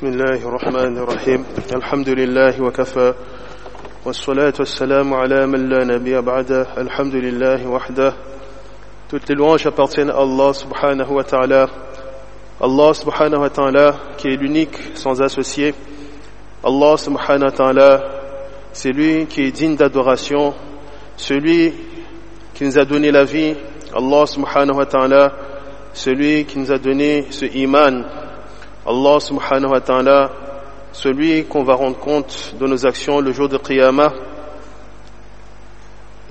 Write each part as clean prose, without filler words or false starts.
بسم الله الرحمن الرحيم الحمد لله وكفى والصلاة والسلام على من لا نبي بعده الحمد لله وحده. Toutes les louanges appartiennent à Allah subhanahu wa ta'ala. Allah subhanahu wa ta'ala qui est l'unique sans associé. Allah subhanahu wa ta'ala, c'est lui qui est digne d'adoration, celui qui nous a donné la vie. Allah subhanahu wa ta'ala, celui qui nous a donné ce iman. Allah subhanahu wa ta'ala, celui qu'on va rendre compte de nos actions le jour de Qiyamah.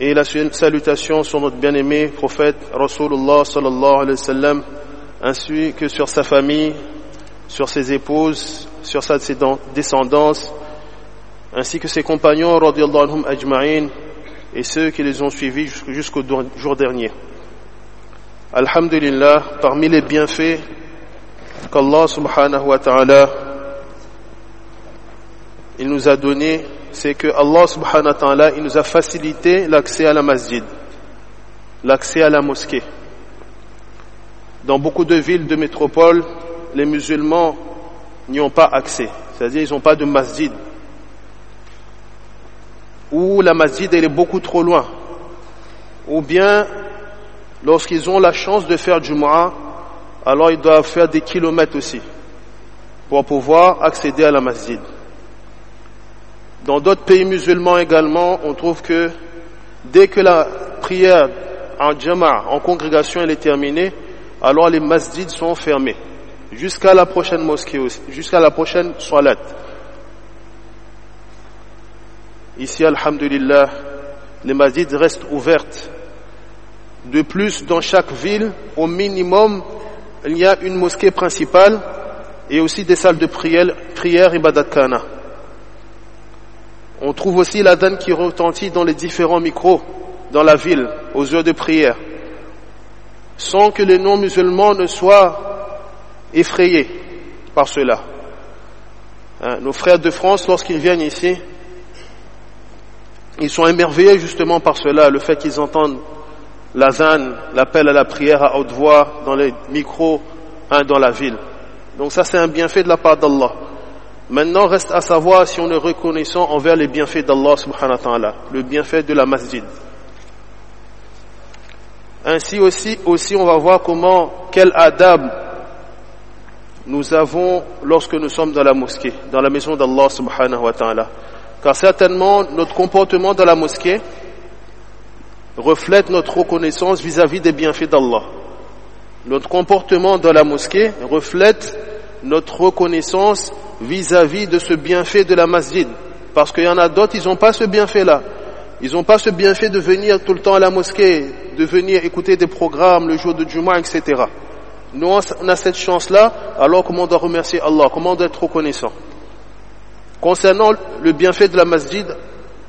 Et la salutation sur notre bien-aimé prophète Rasulullah sallallahu alayhi wa sallam, ainsi que sur sa famille, sur ses épouses, sur sa descendance, ainsi que ses compagnons radiyallahu anhum ajma'in et ceux qui les ont suivis jusqu'au jour dernier. Alhamdulillah, parmi les bienfaits qu'Allah subhanahu wa ta'ala il nous a donné, c'est que Allah subhanahu wa ta'ala il nous a facilité l'accès à la masjid, l'accès à la mosquée. Dans beaucoup de villes de métropole, les musulmans n'y ont pas accès, c'est-à-dire ils n'ont pas de masjid, ou la masjid elle est beaucoup trop loin, ou bien lorsqu'ils ont la chance de faire Jumu'ah, alors ils doivent faire des kilomètres aussi pour pouvoir accéder à la masjid. Dans d'autres pays musulmans également, on trouve que dès que la prière en jama'a, en congrégation, elle est terminée, alors les masjids sont fermés jusqu'à la prochaine mosquée aussi, jusqu'à la prochaine salat. Ici, alhamdulillah, les masjids restent ouvertes. De plus, dans chaque ville, au minimum, il y a une mosquée principale et aussi des salles de prière ibadat khana. On trouve aussi l'adhan qui retentit dans les différents micros dans la ville, aux heures de prière, sans que les non-musulmans ne soient effrayés par cela. Nos frères de France, lorsqu'ils viennent ici, ils sont émerveillés justement par cela, le fait qu'ils entendent l'azan, l'appel à la prière à haute voix dans les micros dans la ville. Donc ça c'est un bienfait de la part d'Allah. Maintenant reste à savoir si on est reconnaissant envers les bienfaits d'Allah subhanahu wa ta'ala, le bienfait de la masjid. Ainsi aussi on va voir quel adab nous avons lorsque nous sommes dans la mosquée, dans la maison d'Allah subhanahu wa ta'ala. Car certainement notre comportement dans la mosquée reflète notre reconnaissance vis-à-vis des bienfaits d'Allah. Notre comportement dans la mosquée reflète notre reconnaissance vis-à-vis de ce bienfait de la masjid. Parce qu'il y en a d'autres, ils n'ont pas ce bienfait-là. Ils n'ont pas ce bienfait de venir tout le temps à la mosquée, de venir écouter des programmes le jour de Jumu'ah, etc. Nous, on a cette chance-là, alors comment on doit remercier Allah, comment on doit être reconnaissant. Concernant le bienfait de la masjid,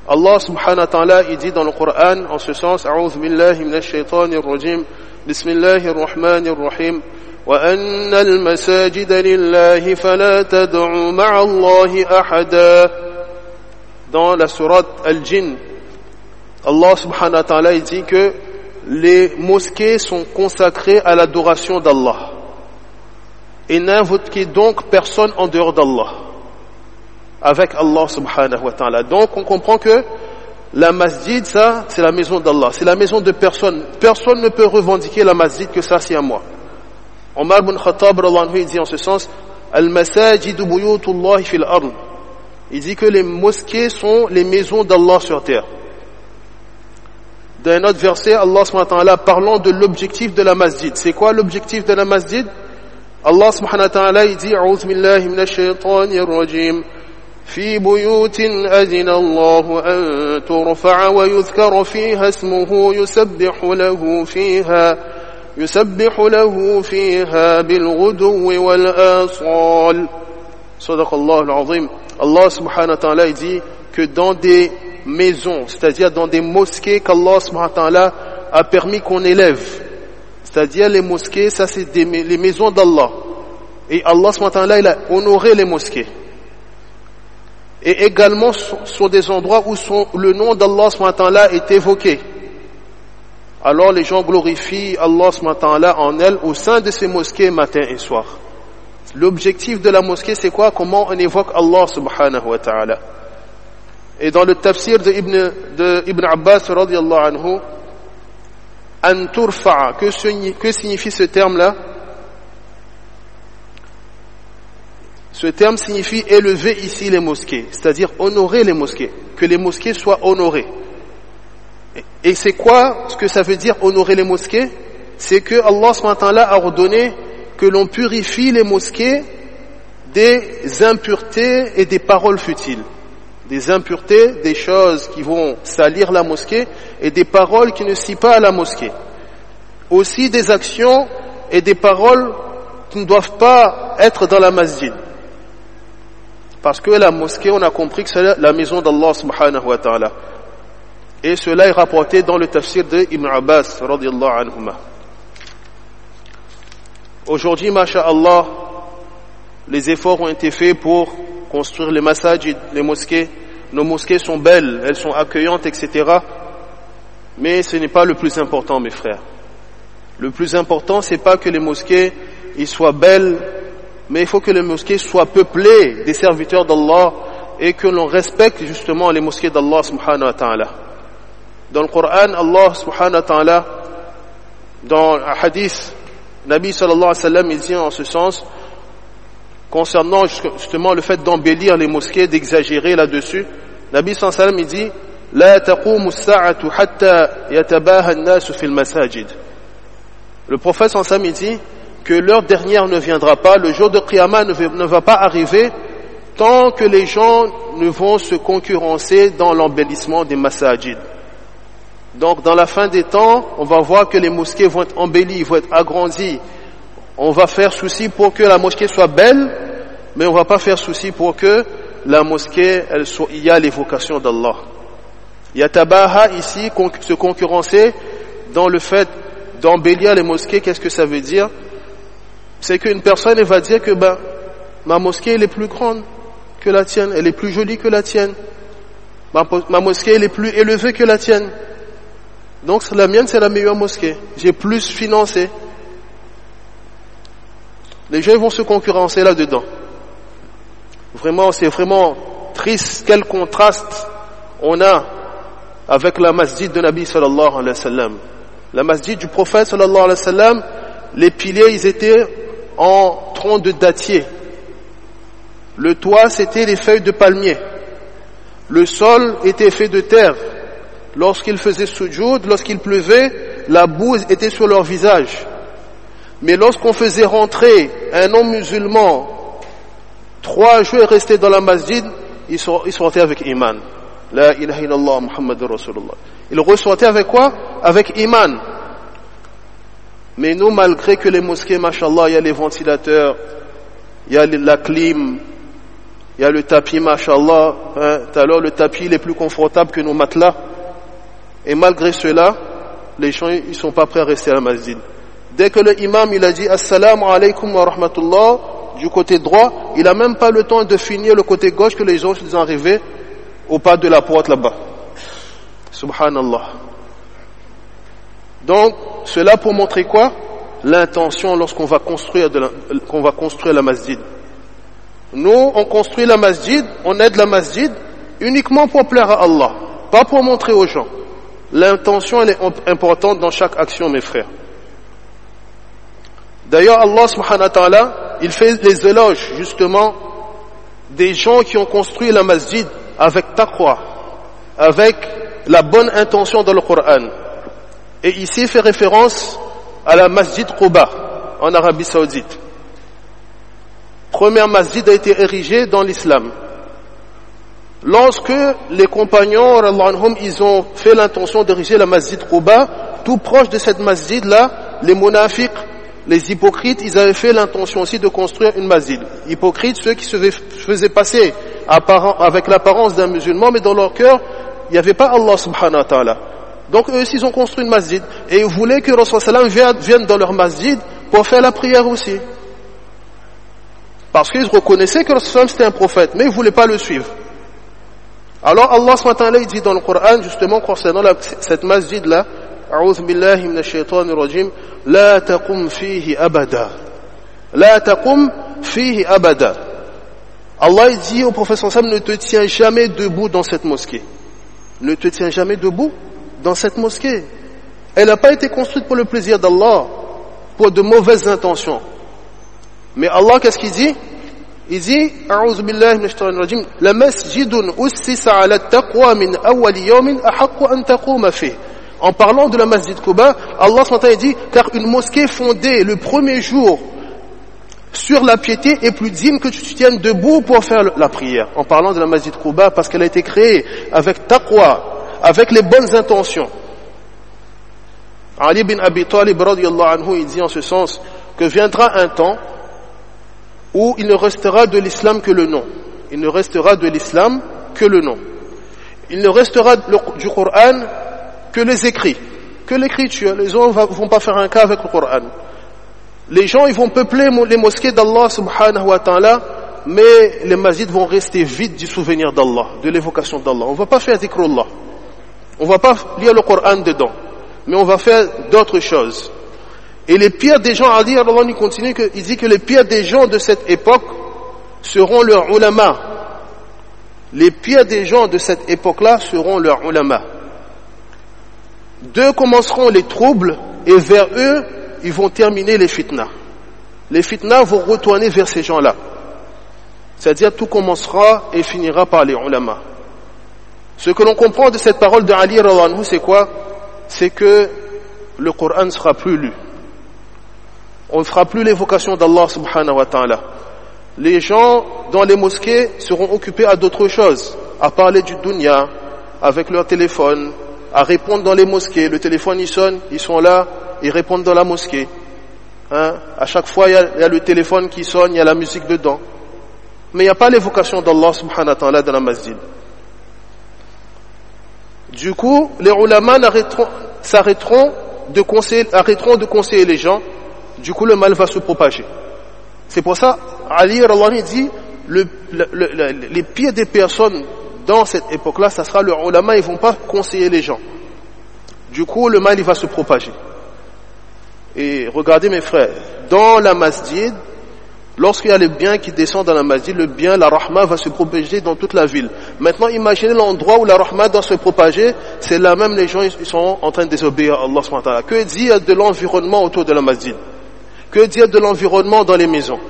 Allah subhanahu wa ta'ala, il dit dans le Coran, en ce sens, A'udhu billahi minash shaitanir rajim, Bismillahir rahmanir rahim, Wa anna al-masajida lillahi fala tad'u ma'a Allahi ahada. Dans la sourate Al-Jinn, Allah subhanahu wa ta'ala, il dit que les mosquées sont consacrées à l'adoration d'Allah. Et n'invoquez donc personne en dehors d'Allah, avec Allah subhanahu wa ta'ala. Donc on comprend que la masjid, ça, c'est la maison d'Allah, c'est la maison de personne. Personne ne peut revendiquer la masjid que ça c'est à moi. Omar ibn Khattab il dit en ce sens, Al-masajidu buyutullahi fil ard. Il dit que les mosquées sont les maisons d'Allah sur terre. Dans un autre verset, Allah subhanahu wa ta'ala parlant de l'objectif de la masjid. C'est quoi l'objectif de la masjid? Allah subhanahu wa ta'ala il dit, A'udhu billahi minash shaitanir rajim. في بيوت أذن الله أن ترفع ويذكر فيها اسمه يسبح له فيها بالغدو والآصال. صدق الله العظيم. Allah subhanahu wa ta'ala dit que dans des maisons, c'est-à-dire dans des mosquées qu'Allah subhanahu wa ta'ala a permis qu'on élève, c'est-à-dire les mosquées, ça c'est les maisons d'Allah, et Allah subhanahu wa ta'ala il a honoré les mosquées. Et également sur des endroits où le nom d'Allah subhanahu wa ta'ala est évoqué. Alors les gens glorifient Allah subhanahu wa ta'ala en elle au sein de ces mosquées matin et soir. L'objectif de la mosquée, c'est quoi? Comment on évoque Allah subhanahu wa ta'ala. Et dans le tafsir de Ibn Abbas radiyallahu anhu, an turfa'a, que signifie ce terme-là? Ce terme signifie élever ici les mosquées, c'est-à-dire honorer les mosquées, que les mosquées soient honorées. Et c'est quoi ce que ça veut dire honorer les mosquées? C'est que Allah subhanahu wa ta'ala a ordonné que l'on purifie les mosquées des impuretés et des paroles futiles. Des impuretés, des choses qui vont salir la mosquée et des paroles qui ne sient pas à la mosquée. Aussi des actions et des paroles qui ne doivent pas être dans la masjid. Parce que la mosquée, on a compris que c'est la maison d'Allah subhanahu wa ta'ala. Et cela est rapporté dans le tafsir de Ibn Abbas radiyallahu anhuma. Aujourd'hui, masha'Allah, les efforts ont été faits pour construire les masajid, les mosquées. Nos mosquées sont belles, elles sont accueillantes, etc. Mais ce n'est pas le plus important, mes frères. Le plus important, c'est pas que les mosquées ils soient belles, mais il faut que les mosquées soient peuplées des serviteurs d'Allah et que l'on respecte justement les mosquées d'Allah subhanahu wa ta'ala. Dans le Coran, Allah subhanahu wa ta'ala, dans un hadith, Nabi sallallahu alayhi wa sallam, il dit en ce sens, concernant justement le fait d'embellir les mosquées, d'exagérer là-dessus, Nabi sallallahu alayhi wa sallam, il dit, la taqumu as-sa'atu hatta yatabaha an-nasu fil masajid. Le prophète sallallahu alayhi wa sallam, il dit que l'heure dernière ne viendra pas, le jour de Qiyamah ne va pas arriver tant que les gens ne vont se concurrencer dans l'embellissement des masajid. Donc dans la fin des temps, on va voir que les mosquées vont être embellies, vont être agrandies. On va faire souci pour que la mosquée soit belle, mais on va pas faire souci pour que la mosquée, il y a l'évocation d'Allah. Yatabaha ici, se concurrencer dans le fait d'embellir les mosquées, qu'est-ce que ça veut dire? C'est qu'une personne elle va dire que ma mosquée elle est plus grande que la tienne, elle est plus jolie que la tienne. Ma mosquée elle est plus élevée que la tienne. Donc la mienne c'est la meilleure mosquée. J'ai plus financé. Les gens vont se concurrencer là-dedans. Vraiment, c'est vraiment triste quel contraste on a avec la masjid de Nabi sallallahu alayhi wa sallam. La masjid du prophète sallallahu alayhi wa sallam, les piliers ils étaient en tronc de dattier. Le toit c'était des feuilles de palmier. Le sol était fait de terre. Lorsqu'ils faisaient sujoud, lorsqu'il pleuvait, la boue était sur leur visage. Mais lorsqu'on faisait rentrer un homme musulman, 3 jours restés dans la masjid, il sortait avec iman. La ilaha illallah Muhammadur Rasulullah. Il ressortait avec quoi? Avec iman. Mais nous, malgré que les mosquées, mashallah, il y a les ventilateurs, il y a la clim, il y a le tapis, mashallah, alors le tapis il est plus confortable que nos matelas. Et malgré cela, les gens ils sont pas prêts à rester à la masjid. Dès que le imam il a dit assalamu alaykum wa rahmatullah du côté droit, il a même pas le temps de finir le côté gauche que les gens sont arrivés au pas de la porte là-bas. Subhanallah. Donc, cela pour montrer quoi? L'intention lorsqu'on va construire la masjid. Nous, on construit la masjid, on aide la masjid uniquement pour plaire à Allah, pas pour montrer aux gens. L'intention, elle est importante dans chaque action, mes frères. D'ailleurs, Allah subhanahu wa ta'ala, il fait les éloges, justement, des gens qui ont construit la masjid avec taqwa, avec la bonne intention dans le Coran. Et ici, il fait référence à la masjid Quba, en Arabie Saoudite. Première masjid a été érigée dans l'islam. Lorsque les compagnons, ils ont fait l'intention d'ériger la masjid Quba, tout proche de cette masjid-là, les munafiqs, les hypocrites, ils avaient fait l'intention aussi de construire une masjid. Hypocrites, ceux qui se faisaient passer avec l'apparence d'un musulman, mais dans leur cœur, il n'y avait pas Allah subhanahu wa ta'ala. Donc eux aussi, ils ont construit une masjid. Et ils voulaient que Rasul sallam vienne dans leur masjid pour faire la prière aussi. Parce qu'ils reconnaissaient que Rasul sallam c'était un prophète, mais ils ne voulaient pas le suivre. Alors Allah subhanahu wa ta'ala il dit dans le Coran justement concernant cette masjid là, A'udhu billahi minash shaitanir rajim, la taqum fihi abada. La taqum fihi abada. Allah dit au prophète sallallahu alayhi wa sallam, ne te tiens jamais debout dans cette mosquée. Ne te tiens jamais debout dans cette mosquée. Elle n'a pas été construite pour le plaisir d'Allah, pour de mauvaises intentions. Mais Allah, qu'est-ce qu'il dit? Il dit, A'udhu billahi minash shaitanir rajim, la masjidun ussisa ala taqwa min awwal yawmin ahaqqu an taquma fihi. En parlant de la Masjid Quba, Allah SWT dit, car une mosquée fondée le premier jour sur la piété est plus digne que tu te tiennes debout pour faire la prière. En parlant de la Masjid Quba, parce qu'elle a été créée avec taqwa, avec les bonnes intentions. Ali bin Abi Talib radiyallahu anhu, il dit en ce sens que viendra un temps où il ne restera de l'islam que le nom. Il ne restera de l'islam que le nom. Il ne restera du Coran que les écrits, que l'écriture. Les gens ne vont pas faire un cas avec le Coran. Les gens, ils vont peupler les mosquées d'Allah subhanahu wa ta'ala, mais les masjids vont rester vides du souvenir d'Allah, de l'évocation d'Allah. On ne va pas faire dhikrullah. On ne va pas lire le Coran dedans, mais on va faire d'autres choses. Et les pires des gens, Ali Allah il continue, il dit que les pires des gens de cette époque seront leurs ulama. Les pires des gens de cette époque-là seront leurs ulama. D'eux commenceront les troubles et vers eux, ils vont terminer les fitnas. Les fitnas vont retourner vers ces gens-là. C'est-à-dire tout commencera et finira par les ulama. Ce que l'on comprend de cette parole de Ali radhiyallahu anhu, c'est quoi? C'est que le Coran ne sera plus lu. On ne fera plus l'évocation d'Allah subhanahu wa ta'ala. Les gens dans les mosquées seront occupés à d'autres choses, à parler du dunya, avec leur téléphone, à répondre dans les mosquées. Le téléphone il sonne, ils sont là, ils répondent dans la mosquée. À chaque fois il y a le téléphone qui sonne, il y a la musique dedans. Mais il n'y a pas l'évocation d'Allah subhanahu wa ta'ala dans la masjid. Du coup, les ulama arrêteront de conseiller les gens. Du coup, le mal va se propager. C'est pour ça, Ali dit, les pires des personnes dans cette époque-là, ça sera le ulama, ils vont pas conseiller les gens. Du coup, le mal, il va se propager. Et regardez mes frères, dans la masjid, lorsqu'il y a le bien qui descend dans la masjid, le bien, la rahma va se propager dans toute la ville. Maintenant, imaginez l'endroit où la rahma doit se propager, c'est là même les gens, ils sont en train de désobéir à Allah subhanahu wa ta'ala. Que dire de l'environnement autour de la masjid? Que dire de l'environnement dans les maisons?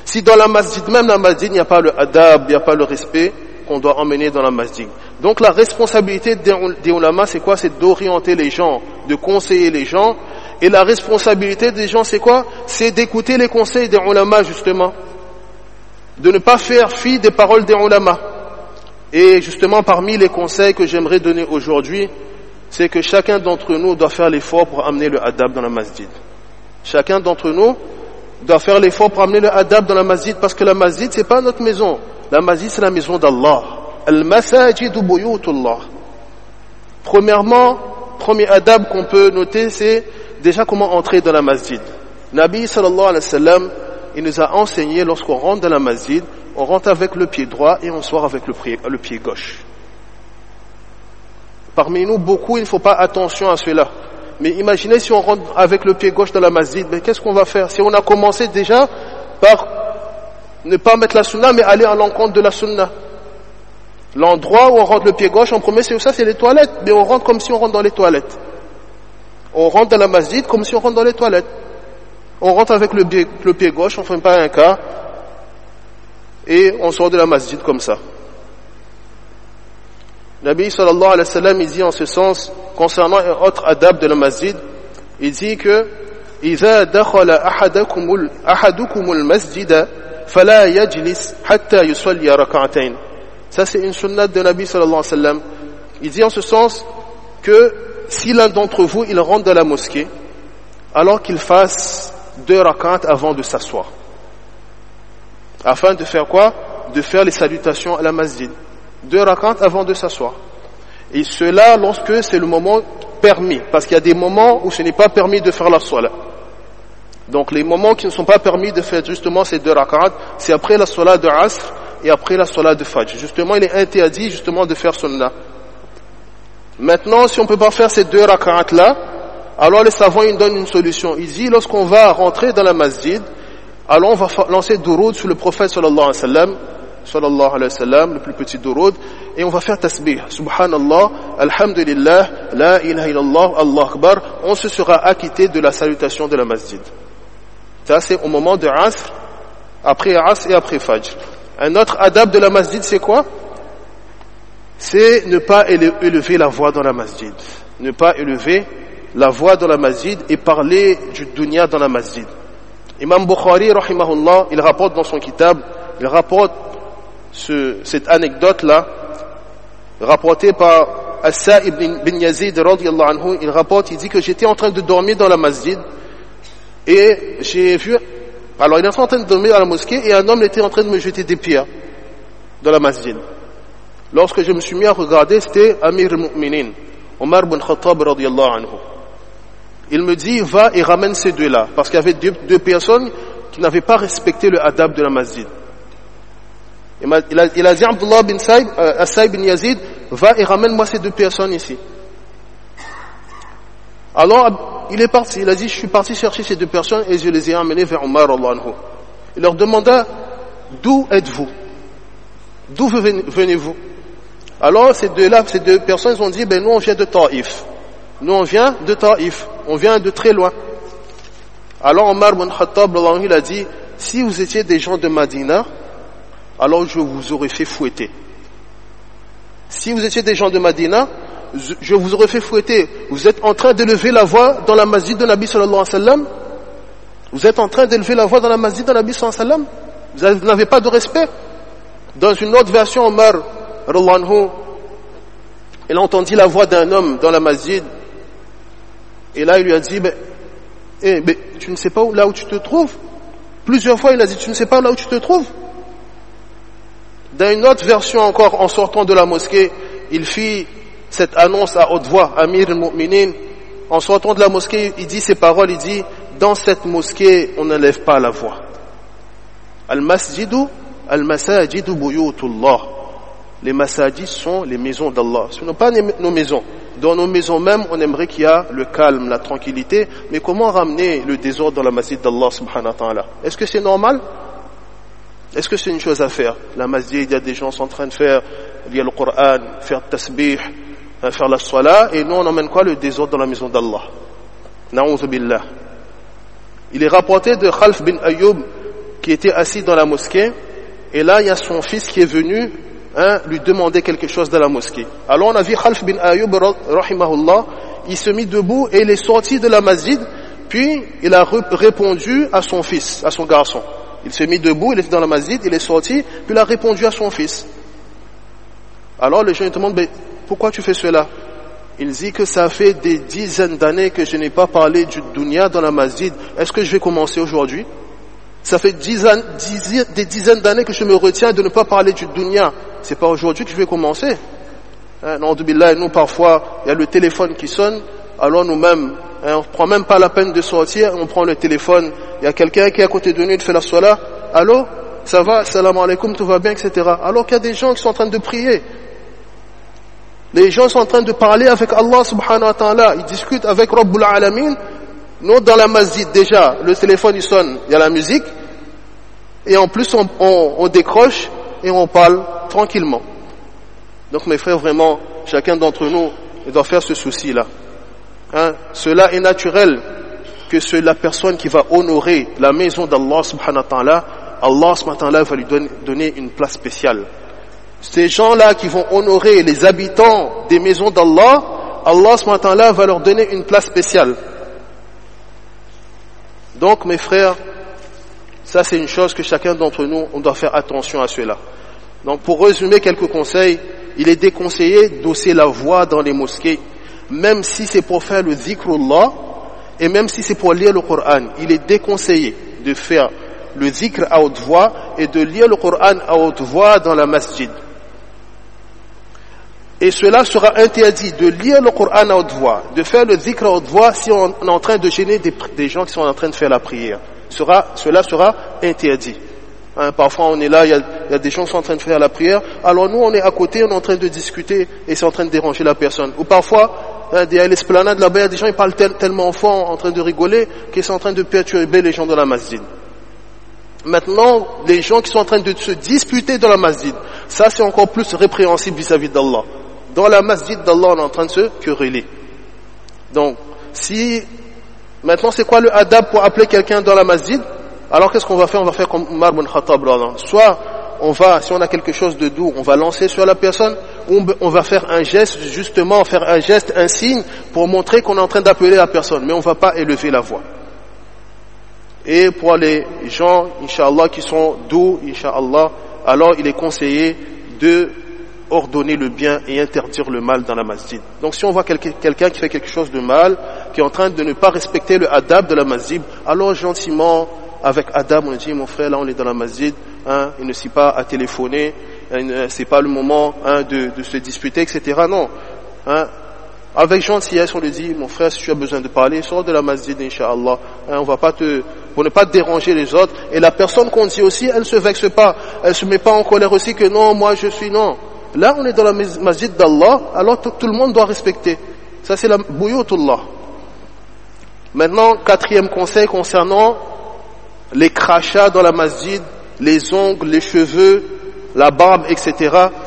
Si dans la masjid, même la masjid, il n'y a pas le adab, il n'y a pas le respect qu'on doit emmener dans la masjid. Donc la responsabilité des ulama, c'est quoi? C'est d'orienter les gens, de conseiller les gens. Et la responsabilité des gens, c'est quoi? C'est d'écouter les conseils des ulama, justement. De ne pas faire fi des paroles des ulama. Et justement, parmi les conseils que j'aimerais donner aujourd'hui, c'est que chacun d'entre nous doit faire l'effort pour amener le adab dans la masjid. Chacun d'entre nous doit faire l'effort pour amener le adab dans la masjid, parce que la masjid, c'est pas notre maison. La masjid, c'est la maison d'Allah. Al-masajidu buyutullah. Premièrement, premier adab qu'on peut noter, c'est déjà comment entrer dans la masjid. Nabi sallallahu alayhi wa sallam, il nous a enseigné, lorsqu'on rentre dans la masjid, on rentre avec le pied droit et on sort avec le pied gauche. Parmi nous, beaucoup, il ne faut pas attention à cela. Mais imaginez si on rentre avec le pied gauche dans la masjid, mais qu'est-ce qu'on va faire? Si on a commencé déjà par ne pas mettre la sunna, mais aller à l'encontre de la sunna. L'endroit où on rentre le pied gauche, en premier, c'est ça, c'est les toilettes. Mais on rentre comme si on rentre dans les toilettes. On rentre dans la masjid comme si on rentre dans les toilettes. On rentre avec le pied gauche, on ne fait pas un cas, et on sort de la masjid comme ça. Nabi sallallahu alayhi wa sallam, il dit en ce sens, concernant un autre adab de la masjid, il dit que إِذَا دَخَلَ أَحَدُكُمُ الْمَسْجِدَ فَلَا يَجْلِسْ حَتَّى يُصَلِّيَ رَكَعَتَيْنِ. Ça c'est une sunnah de Nabi sallallahu alayhi wa sallam. Il dit en ce sens que si l'un d'entre vous, il rentre dans la mosquée, alors qu'il fasse 2 rak'at avant de s'asseoir. Afin de faire quoi? De faire les salutations à la masjid. 2 rak'at avant de s'asseoir. Et cela lorsque c'est le moment permis, parce qu'il y a des moments où ce n'est pas permis de faire la salat. Donc les moments qui ne sont pas permis de faire justement ces 2 rak'at, c'est après la salat de Asr et après la salat de Fajr. Justement, il est interdit justement de faire cela. Maintenant, si on ne peut pas faire ces 2 rak'at là, alors les savants ils donnent une solution. Ils disent, lorsqu'on va rentrer dans la masjid, Alors on va lancer duroud sur le prophète sallallahu alayhi wa sallam, le plus petit duroud, et on va faire tasbih. Subhanallah, alhamdulillah, la ilaha illallah, Allah akbar. On se sera acquitté de la salutation de la masjid. Ça c'est au moment de Asr, après Asr et après Fajr. Un autre adab de la masjid c'est quoi? C'est ne pas élever la voix dans la masjid. Ne pas élever la voix dans la masjid et parler du dunya dans la masjid. Imam Bukhari, rahimahullah, il rapporte dans son kitab, il rapporte cette anecdote-là, rapportée par As-Sa'ib bin Yazid, radiyallahu anhu, il dit que j'étais en train de dormir dans la masjid, et j'ai vu, alors il était en train de dormir dans la mosquée, et un homme était en train de me jeter des pierres dans la masjid. Lorsque je me suis mis à regarder, c'était Amir al-Mu'minin, Omar bin Khattab, radiyallahu anhu. Il me dit, va et ramène ces deux-là, parce qu'il y avait deux personnes qui n'avaient pas respecté le adab de la masjid. Il a dit, Abdullah bin As-Sa'ib bin Yazid, va et ramène-moi ces deux personnes ici. Alors, il est parti, il a dit, je suis parti chercher ces deux personnes et je les ai amenées vers Omar, anhu. Il leur demanda, d'où êtes-vous? D'où venez-vous? Alors, ces deux personnes, ils ont dit, nous on vient de Taïf. Nous on vient de Taïf. On vient de très loin. Alors Omar bin Khattab, il a dit, si vous étiez des gens de Madina, alors je vous aurais fait fouetter. Si vous étiez des gens de Madina, je vous aurais fait fouetter. Vous êtes en train d'élever la voix dans la masjid de Nabi sallallahu alayhi wa sallam. Vous êtes en train d'élever la voix dans la masjid de Nabi sallallahu alayhi wa sallam. Vous n'avez pas de respect. Dans une autre version, Omar, il a entendu la voix d'un homme dans la masjid. Et là, il lui a dit, tu ne sais pas là où tu te trouves? Plusieurs fois, il a dit, tu ne sais pas là où tu te trouves? Dans une autre version encore, en sortant de la mosquée, il fit cette annonce à haute voix, Amir al-Mu'minin. En sortant de la mosquée, il dit ces paroles, il dit, dans cette mosquée, on n'élève pas la voix. Al-masjidu buyutullah. Les masajid sont les maisons d'Allah. Ce ne sont pas nos maisons. Dans nos maisons même, on aimerait qu'il y ait le calme, la tranquillité. Mais comment ramener le désordre dans la masjid d'Allah subhanahu wa ta'ala? Est-ce que c'est normal? Est-ce que c'est une chose à faire? La masjid, il y a des gens qui sont en train de faire lire le Coran, faire tasbih, faire la salat, et nous on emmène quoi? Le désordre dans la maison d'Allah. Na'oudhu billah. Il est rapporté de Khalf bin Ayyub qui était assis dans la mosquée, et là il y a son fils qui est venu lui demander quelque chose dans la mosquée. Alors on a vu Khalf bin Ayyub rahimahullah, il se mit debout et il est sorti de la masjid, puis il a répondu à son fils, à son garçon. Il s'est mis debout, il était dans la masjid, il est sorti, puis il a répondu à son fils. Alors les gens lui demandent, pourquoi tu fais cela? Il dit que ça fait des dizaines d'années que je n'ai pas parlé du dunya dans la masjid. Est-ce que je vais commencer aujourd'hui? Ça fait des dizaines d'années que je me retiens de ne pas parler du dunya. C'est pas aujourd'hui que je vais commencer. Nous parfois, il y a le téléphone qui sonne, alors nous-mêmes, on prend même pas la peine de sortir, on prend le téléphone, il y a quelqu'un qui est à côté de nous, il fait la salat, allô, ça va, salam alaikum, tout va bien, etc. Alors qu'il y a des gens qui sont en train de prier. Les gens sont en train de parler avec Allah subhanahu wa ta'ala, ils discutent avec Rabbul Alamin. Nous, dans la masjid, déjà, le téléphone il sonne, il y a la musique, et en plus on décroche et on parle tranquillement. Donc mes frères, vraiment, chacun d'entre nous, il doit faire ce souci-là. Cela est naturel que c'est la personne qui va honorer la maison d'Allah subhanahu wa ta'ala, Allah subhanahu wa ta'ala va lui donner une place spéciale. Ces gens-là qui vont honorer les habitants des maisons d'Allah, Allah subhanahu wa ta'ala va leur donner une place spéciale. Donc mes frères, ça c'est une chose que chacun d'entre nous, on doit faire attention à cela. Donc pour résumer quelques conseils, il est déconseillé d'hausser la voix dans les mosquées, même si c'est pour faire le dhikrullah, et même si c'est pour lire le Coran. Il est déconseillé de faire le dhikr à haute voix et de lire le Coran à haute voix dans la masjid. Et cela sera interdit de lire le Coran à haute voix, de faire le dhikr à haute voix si on est en train de gêner des gens qui sont en train de faire la prière. Cela sera interdit. Parfois on est là, il y a des gens qui sont en train de faire la prière, alors nous on est à côté, on est en train de discuter et c'est en train de déranger la personne. Ou parfois, il y a l'esplanade là-bas, il y a des gens qui parlent tellement fort, en train de rigoler, qu'ils sont en train de perturber les gens de la masjid. Maintenant, les gens qui sont en train de se disputer dans la masjid, ça c'est encore plus répréhensible vis-à-vis d'Allah. Dans la masjid d'Allah, on est en train de se quereller. Donc, maintenant c'est quoi le adab pour appeler quelqu'un dans la masjid? Alors qu'est-ce qu'on va faire? On va faire comme Umar ibn Khattab. Soit si on a quelque chose de doux, on va lancer sur la personne, ou on va faire un geste, un signe, pour montrer qu'on est en train d'appeler la personne, mais on ne va pas élever la voix. Et pour les gens, Inch'Allah, qui sont doux, Inch'Allah, alors il est conseillé de ordonner le bien et interdire le mal dans la masjid. Donc si on voit quelqu'un qui fait quelque chose de mal, qui est en train de ne pas respecter le adab de la masjid, alors gentiment, avec adab, on dit, mon frère, là on est dans la masjid, il ne s'y pas à téléphoner, c'est pas le moment de se disputer, etc. Non. Avec gentillesse, on lui dit, mon frère, si tu as besoin de parler, sors de la masjid, Inch'Allah. On va pas pour ne pas déranger les autres. Et la personne qu'on dit aussi, elle se vexe pas. Elle se met pas en colère aussi que non, moi je suis non. Là, on est dans la masjid d'Allah, alors tout le monde doit respecter. Ça, c'est la buyutullah. Maintenant, 4e conseil concernant les crachats dans la masjid, les ongles, les cheveux, la barbe, etc.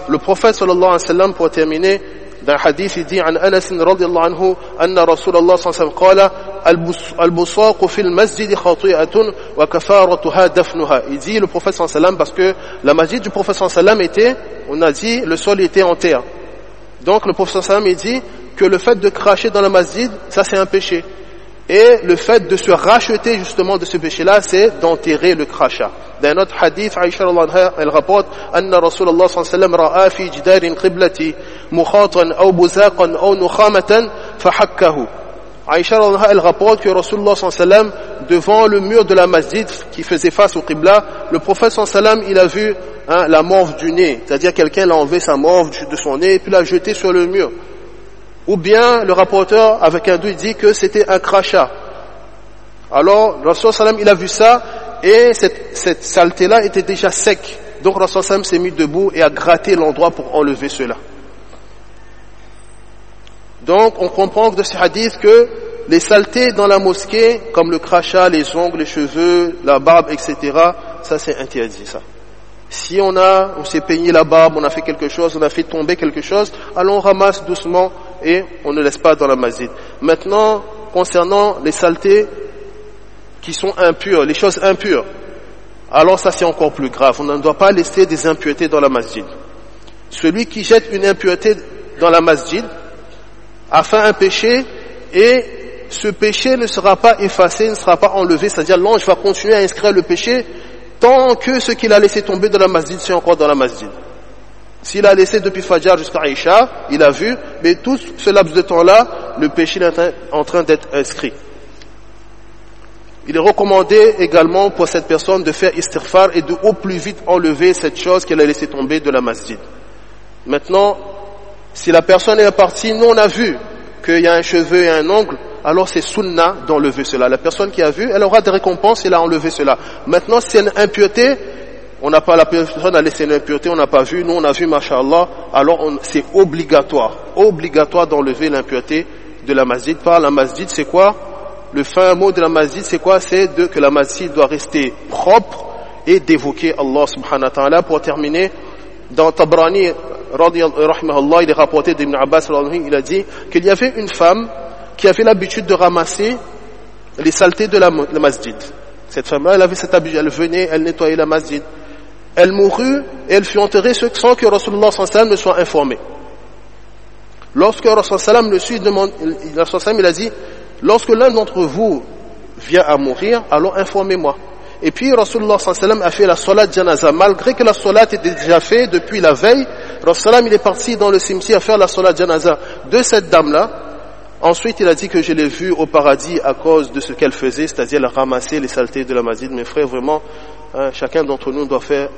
Le prophète sallallahu alayhi wa sallam, pour terminer, dans un hadith, il dit, عن أنس رضي الله عنه أن رسول الله صلى الله عليه وسلم قال البصاق في المسجد خطيئة وكفارتها دفنها. Il dit, le prophète sallallahu alayhi wa sallam, parce que la masjid du prophète sallallahu alayhi wa sallam on a dit, le sol était en terre. Donc le prophète sallallahu alayhi wa sallam, il dit que le fait de cracher dans la masjid, ça c'est un péché. Et le fait de se racheter justement de ce péché-là, c'est d'enterrer le crachat. Dans un autre hadith, Aïcha elle rapporte أن رسول الله صلى الله عليه وسلم رأى في جدار القبلة مخاطا أو بزاقا أو نخامة فحكه. Aïcha elle rapporte que Rasulullah sallallahu alayhi wa sallam, devant le mur de la masjid qui faisait face au qibla, le prophète sallallahu alayhi wa sallam, il a vu la morve du nez, c'est-à-dire quelqu'un l'a enlevé sa morve de son nez et puis l'a jeté sur le mur. Ou bien le rapporteur avec un doute dit que c'était un crachat. Alors Rasul sallam il a vu ça et cette saleté-là était déjà sec. Donc Rasul sallam s'est mis debout et a gratté l'endroit pour enlever cela. Donc on comprend de ce hadith que les saletés dans la mosquée, comme le crachat, les ongles, les cheveux, la barbe, etc., ça c'est interdit ça. Si on s'est peigné la barbe, on a fait quelque chose, on a fait tomber quelque chose, alors on ramasse doucement et on ne laisse pas dans la masjid. Maintenant, concernant les saletés qui sont impures, les choses impures, alors ça c'est encore plus grave. On ne doit pas laisser des impuretés dans la masjid. Celui qui jette une impureté dans la masjid a fait un péché et ce péché ne sera pas effacé, ne sera pas enlevé, c'est-à-dire l'ange va continuer à inscrire le péché tant que ce qu'il a laissé tomber dans la masjid, c'est encore dans la masjid. S'il a laissé depuis Fajr jusqu'à Aïcha, il a vu, mais tout ce laps de temps-là, le péché est en train d'être inscrit. Il est recommandé également pour cette personne de faire istighfar et de au plus vite enlever cette chose qu'elle a laissé tomber de la masjid. Maintenant, si la personne est partie, nous on a vu qu'il y a un cheveu et un ongle, alors c'est sunnah d'enlever cela. La personne qui a vu, elle aura des récompenses, elle a enlevé cela. Maintenant, si c'est une impureté, la personne a laissé une impureté, on n'a pas vu, nous on a vu, masha'Allah, alors c'est obligatoire d'enlever l'impureté de la masjid. Par la masjid, c'est quoi? Le fin mot de la masjid, c'est quoi? C'est que la masjid doit rester propre et d'évoquer Allah subhanahu wa ta'ala. Pour terminer, dans Tabrani, rahimahullah, il est rapporté d'Ibn Abbas, il a dit qu'il y avait une femme qui avait l'habitude de ramasser les saletés de la masjid. Cette femme-là, elle avait cette habitude, elle venait, elle nettoyait la masjid. Elle mourut et elle fut enterrée sans que Rasulullah sallallahu alayhi wa sallam ne soit informé. Lorsque Rasulullah sallallahu alayhi wa sallam il a dit, lorsque l'un d'entre vous vient à mourir, alors informez-moi. Et puis Rasulullah sallallahu alayhi wa sallam a fait la salat janaza. Malgré que la salat était déjà faite depuis la veille, Rasulullah il est parti dans le cimetière à faire la salat janaza de cette dame-là. Ensuite, il a dit que je l'ai vue au paradis à cause de ce qu'elle faisait, c'est-à-dire elle ramasser les saletés de la masjid. Mes frères, vraiment, chacun d'entre nous doit faire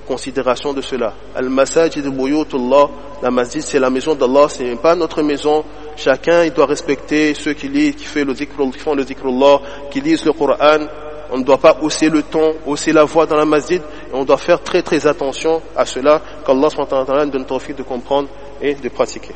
considération de cela. Al-masajid buyutullah, la masjid c'est la maison d'Allah, ce n'est pas notre maison. Chacun, il doit respecter ceux qui lisent, qui font le dhikrullah, qui lisent le Coran. On ne doit pas hausser le ton, hausser la voix dans la masjid, et on doit faire très très attention à cela, qu'Allah subhanahu wa ta'ala donne tawfiq de comprendre et de pratiquer.